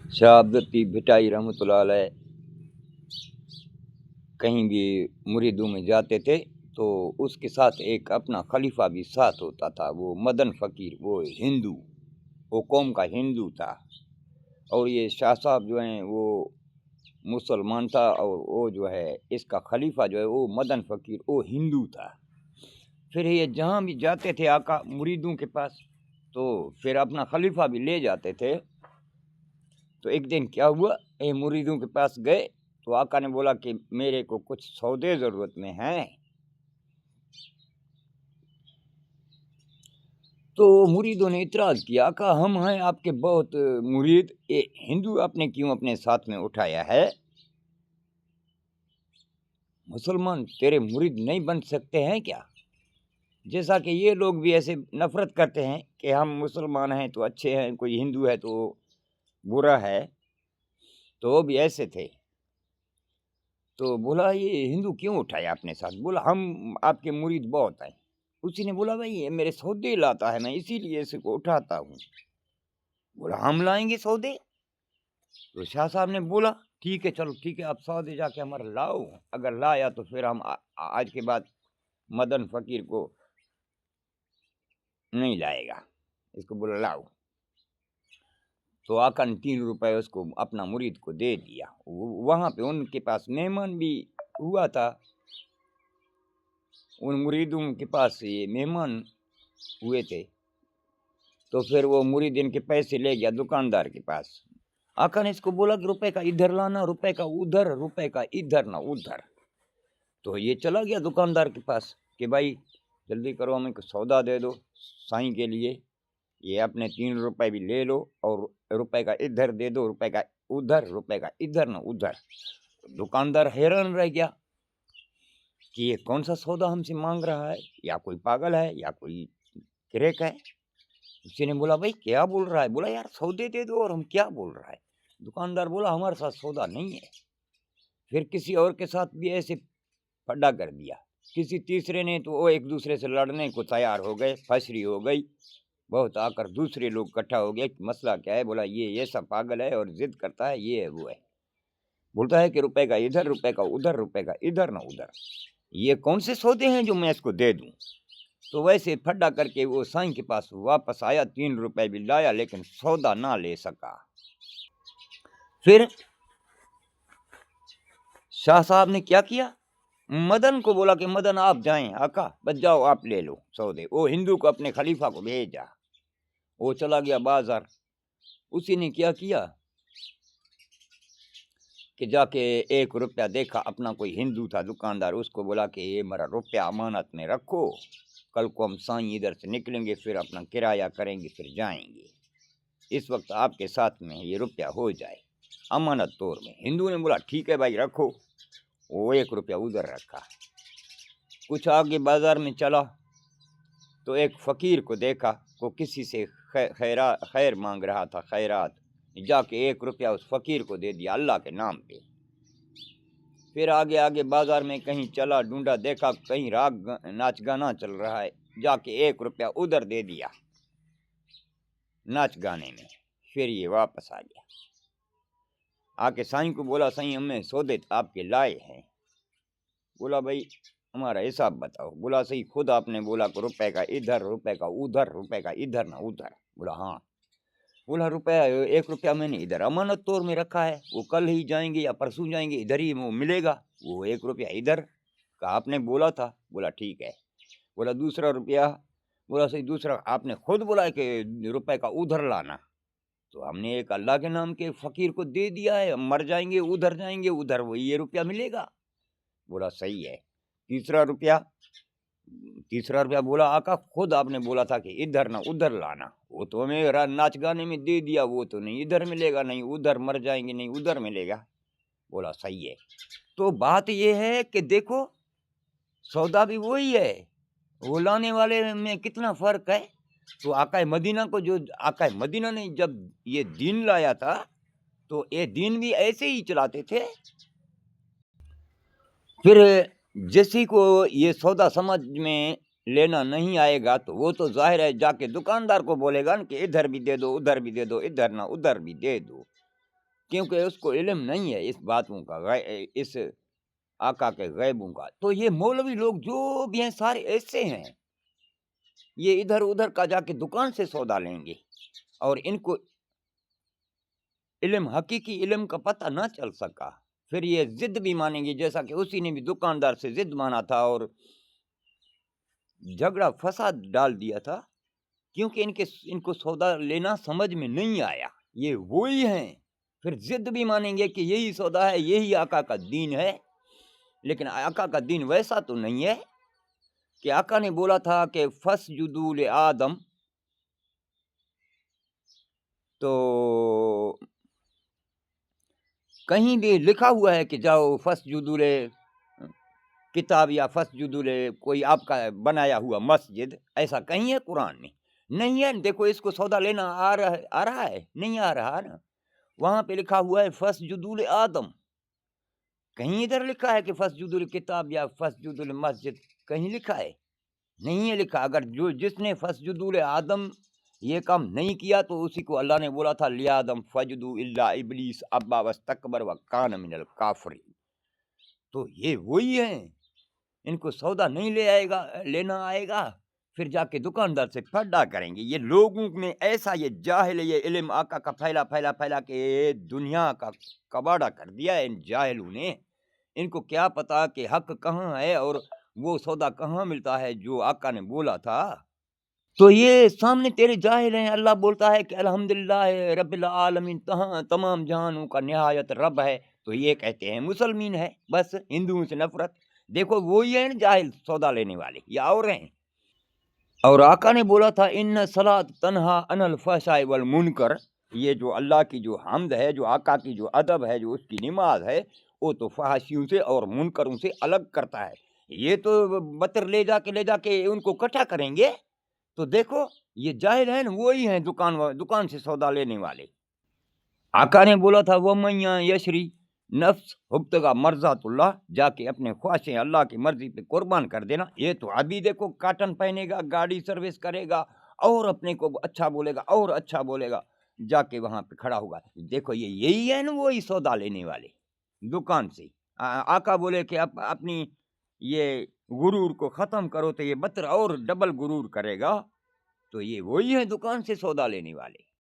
शाह अब्दुल भिटाई रहमतुल्लाह अलैह कहीं भी मुरीदों में जाते थे तो उसके साथ एक अपना खलीफा भी साथ होता था। वो मदन फ़कीर, वो हिंदू, वो कौम का हिंदू था। और ये शाह साहब जो हैं वो मुसलमान था, और वो जो है इसका खलीफा जो है वो मदन फ़कीर, वो हिंदू था। फिर ये जहाँ भी जाते थे आका मुरीदों के पास, तो फिर अपना खलीफा भी ले जाते थे। तो एक दिन क्या हुआ, ये मुरीदों के पास गए तो आका ने बोला कि मेरे को कुछ सौदे ज़रूरत में हैं। तो मुरीदों ने इतराज़ किया, आका हम हैं आपके बहुत मुरीद, ये हिंदू आपने क्यों अपने साथ में उठाया है? मुसलमान तेरे मुरीद नहीं बन सकते हैं क्या? जैसा कि ये लोग भी ऐसे नफ़रत करते हैं कि हम मुसलमान हैं तो अच्छे हैं, कोई हिंदू है तो बुरा है, तो वो भी ऐसे थे। तो बोला ये हिंदू क्यों उठाया अपने साथ? बोला हम आपके मुरीद बहुत हैं। उसी ने बोला भाई ये मेरे सौदे लाता है, मैं इसीलिए इसको उठाता हूँ। बोला हम लाएंगे सौदे? तो शाह साहब ने बोला ठीक है, चलो ठीक है, आप सौदे जाके हमारा लाओ। अगर लाया तो फिर हम आज के बाद मदन फ़कीर को नहीं लाएगा, इसको बोला लाओ। तो आका ने 3 रुपए उसको अपना मुरीद को दे दिया। वहाँ पे उनके पास मेहमान भी हुआ था, उन मुरीदों के पास ये मेहमान हुए थे। तो फिर वो मुरीद इनके पैसे ले गया दुकानदार के पास। आका ने इसको बोला कि रुपए का इधर लाना, रुपए का उधर, रुपए का इधर ना उधर। तो ये चला गया दुकानदार के पास कि भाई जल्दी करो, हमें कुछ सौदा दे दो साईं के लिए, ये अपने 3 रुपए भी ले लो और रुपए का इधर दे दो, रुपए का उधर, रुपए का इधर ना उधर। दुकानदार हैरान रह गया कि ये कौन सा सौदा हमसे मांग रहा है, या कोई पागल है या कोई क्रेक है। उसी ने बोला भाई क्या बोल रहा है? बोला यार सौदे दे दो, और हम क्या बोल रहा है? दुकानदार बोला हमारे साथ सौदा नहीं है। फिर किसी और के साथ भी ऐसे फड्डा कर दिया, किसी तीसरे ने, तो वो एक दूसरे से लड़ने को तैयार हो गए, फसरी हो गई। बहुत आकर दूसरे लोग इकट्ठा हो गए, मसला क्या है? बोला ये सब पागल है और जिद करता है, ये है वो है, बोलता है कि रुपए का इधर, रुपए का उधर, रुपए का इधर ना उधर, ये कौन से सौदे हैं जो मैं इसको दे दूं? तो वैसे फड्डा करके वो साईं के पास वापस आया, 3 रुपए भी लाया, लेकिन सौदा ना ले सका। फिर शाह साहब ने क्या किया, मदन को बोला कि मदन आप जाएं, आका बच जाओ, आप ले लो सौदे। वो हिंदू को अपने खलीफा को भेजा, वो चला गया बाजार। उसी ने क्या किया कि जाके 1 रुपया देखा, अपना कोई हिंदू था दुकानदार, उसको बोला कि ये मेरा रुपया अमानत में रखो, कल को हम साईं इधर से निकलेंगे, फिर अपना किराया करेंगे, फिर जाएंगे, इस वक्त आपके साथ में ये रुपया हो जाए अमानत तौर में। हिंदू ने बोला ठीक है भाई रखो। वो 1 रुपया उधर रखा। कुछ आगे बाजार में चला तो एक फ़कीर को देखा, वो किसी से खैर मांग रहा था, खैरात। जाके 1 रुपया उस फ़कीर को दे दिया अल्लाह के नाम पे। फिर आगे आगे बाजार में कहीं चला, ढूंढा, देखा कहीं राग नाच गाना चल रहा है, जाके 1 रुपया उधर दे दिया नाच गाने में। फिर ये वापस आ गया, आके साईं को बोला साईं हमें सौदे आपके लाए हैं। बोला भाई हमारा हिसाब बताओ। बोला सही खुद आपने बोला कि रुपए का इधर, रुपए का उधर, रुपए का इधर ना उधर। बोला हाँ। बोला रुपया 1 रुपया मैंने इधर अमानत तौर में रखा है, वो कल ही जाएंगे या परसों जाएंगे, इधर ही वो मिलेगा, वो 1 रुपया इधर का आपने बोला था। बोला ठीक है। बोला दूसरा रुपया? बोला सही दूसरा आपने खुद बोला कि रुपए का उधर लाना, तो हमने एक अल्लाह के नाम के फ़कीर को दे दिया है, हम मर जाएंगे उधर जाएंगे, उधर वो ये रुपया मिलेगा। बोला सही है। तीसरा रुपया? तीसरा रुपया बोला आका खुद आपने बोला था कि इधर ना उधर लाना, वो तो हमें नाच गाने में दे दिया, वो तो नहीं इधर मिलेगा, नहीं उधर, मर जाएंगे नहीं उधर मिलेगा। बोला सही है। तो बात ये है कि देखो सौदा भी वही है, वो लाने वाले में कितना फर्क है। तो आका मदीना को, जो आका मदीना ने जब ये दीन लाया था तो ये दीन भी ऐसे ही चलाते थे। फिर जिसी को ये सौदा समझ में लेना नहीं आएगा तो वो तो जाहिर है जाके दुकानदार को बोलेगा ना कि इधर भी दे दो, उधर भी दे दो, इधर ना उधर भी दे दो। کیونکہ اس کو علم نہیں ہے اس باتوں کا، اس آقا کے غیبوں کا۔ تو یہ مولوی لوگ جو بھی ہیں سارے ایسے ہیں، یہ ادھر ادھر کا جا کے دکان سے سودا لیں گے، اور ان کو علم، حقیقی علم کا پتہ نہ چل سکا، پھر یہ ضد بھی مانیں گے، جیسا کہ اسی نے بھی دکاندار سے ضد مانا تھا اور جھگڑا فساد ڈال دیا تھا، کیونکہ ان کو سودا لینا سمجھ میں نہیں آیا۔ یہ وہی ہیں، پھر ضد بھی مانیں گے کہ یہی سودا ہے، یہی آقا کا دین ہے، لیکن آقا کا دین ویسا تو نہیں ہے کہ آقا نے بولا تھا کہ فسجدوا لآدم، تو کہیں بھی لکھا ہوا ہے کہ جاؤ فسجدوا کتاب یا فسجدوا کوئی آپ کا بنایا ہوا مسجد، ایسا کہیں ہے قرآن میں؟ نہیں ہے۔ دیکھو اس کو سودا لینا آ رہا ہے؟ نہیں آ رہا نا۔ وہاں پہ لکھا ہوا ہے فسجدوا لآدم، کہیں ادھر لکھا ہے کہ فسجدوا کتاب یا فسجدوا مسجد، کہیں لکھا ہے؟ نہیں ہے لکھا۔ اگر جس نے فسجدوا لآدم یہ کام نہیں کیا تو اسی کو اللہ نے بولا تھا لآدم فسجدوا الا ابلیس ابا واستکبر وکان من الکافرین۔ تو یہ وہی ہیں، ان کو سودا نہیں لینا آئے گا، پھر جا کے دکاندار سے پھڈا کریں گے۔ یہ لوگوں میں ایسا یہ جاہل، یہ علم آقا کا پھیلا کے دنیا کا کباڑا کر دیا ہے ان جاہلوں نے۔ ان کو کیا پتا کہ حق کہاں ہے اور وہ سودا کہاں ملتا ہے جو آقا نے بولا تھا۔ تو یہ سامنے تیرے جاہل ہیں۔ اللہ بولتا ہے کہ الحمدللہ رب العالمین، تمام جہانوں کا نہایت رب ہے، تو یہ کہتے ہیں مسلمین ہے، بس ہندوؤں سے نفرت۔ دیکھو وہی ہیں جاہل سودا لینے والے، یا اور ہیں۔ اور آقا نے بولا تھا ان الصلاۃ تنہا عن الفحشاء والمنکر، یہ جو اللہ کی جو حمد ہے، جو آقا کی جو ادب ہے، جو اس کی نماز ہے، وہ تو فحاشیوں سے اور منکروں سے الگ کرتا ہے۔ یہ تو بتر لے جا کے ان کو اکٹھا کریں گے۔ تو دیکھو یہ جاہل ہیں، وہی ہیں دکان سے سودا لینے والے۔ آقا نے بولا تھا وَمَن یشری نفس ابتغاء مرضات اللہ، جا کے اپنے خواہشیں اللہ کی مرضی پہ قربان کر دینا۔ یہ تو ابھی دیکھو کاٹن پہنے گا، گاڑی سروس کرے گا، اور اپنے کو اچھا بولے گا اور اچھا بولے گا، جا کے وہاں پہ کھڑا ہوگا۔ دیکھو یہی ہے نا وہی سودا لینے والے دکان سے۔ آقا بولے کہ اپنی یہ غرور کو ختم کرو، تو یہ بتر اور ڈبل غرور کرے گا۔ تو یہ وہی ہے دکان سے سودا لینے والے۔